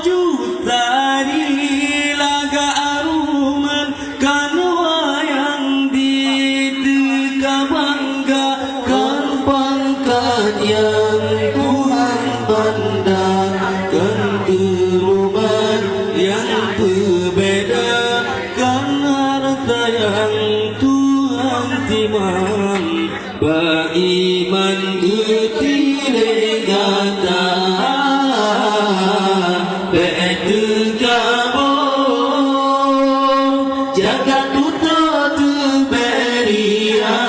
tari laga aruman kan wayang diteka banggakan pangkat yang Tuhan bandakan keruman yang berbeda kan harta yang Tuhan timang beriman getile gata jagat tuta teberia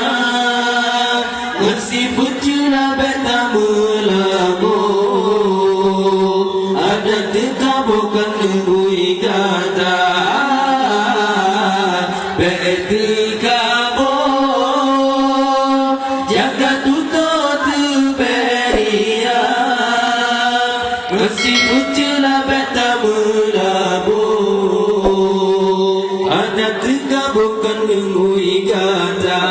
ngasifut cula beta melabo ada tekabukan negui kata betikabo jagat tuta teberia ngasifut cula beta melabo ada tekabukan negui kata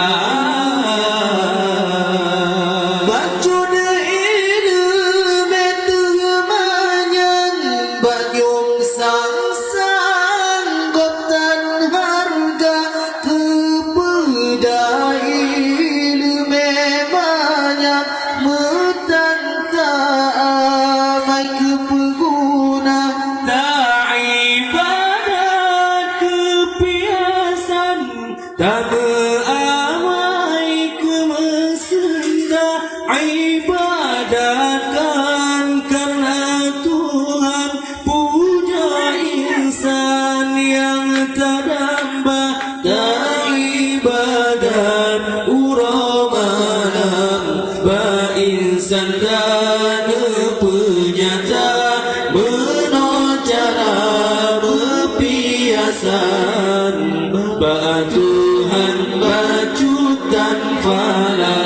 tak beramai kemesenda ibadatkan karena Tuhan puja insan yang terdamba tak ibadat uramalam ba insan dan penyata menocara berpiasan ba Tuhan bacutan fala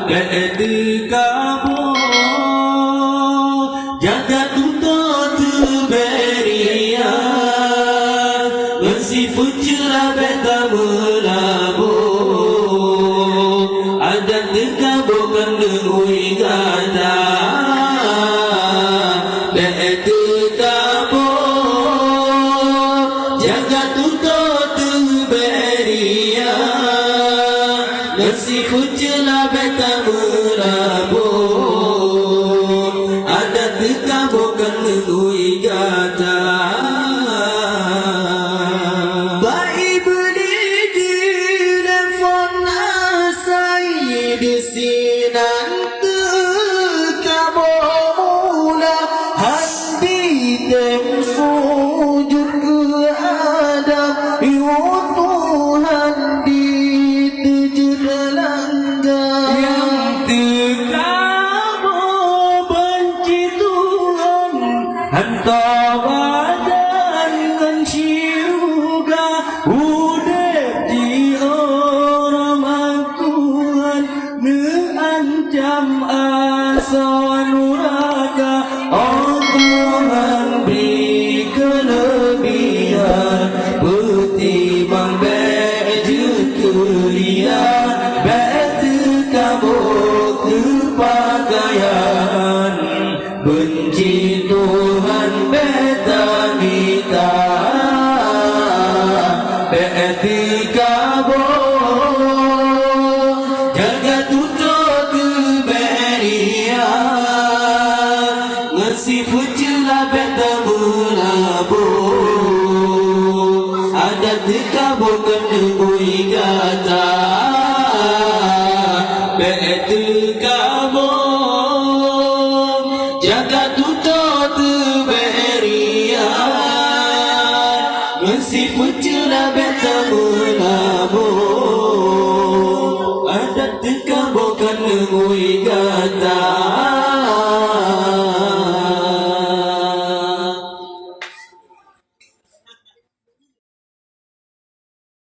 ketika jagat tuta teberia mensifut cerah beta melabo ada tekabukan negui kata jagat tuta teberia ngasifut cela beta melabo ada tekabukan negui kata baik beli di telefon asai di sinan tekabula hati tem sujud ke Adam Tuhan ditujud langga yang tekamu benci Tuhan hantar badan kan syurga udah di orang Tuhan mengancam asa nuraga oh Tuhan beri kelebihan petimbang bejut kuliah betul kamu kepakaian benci Tuhan beta minta betikamu jaga tutup keberia ngasifut cela beta melabo ada tekabukan negui kata betikamu jagat tuta teberia ngasifut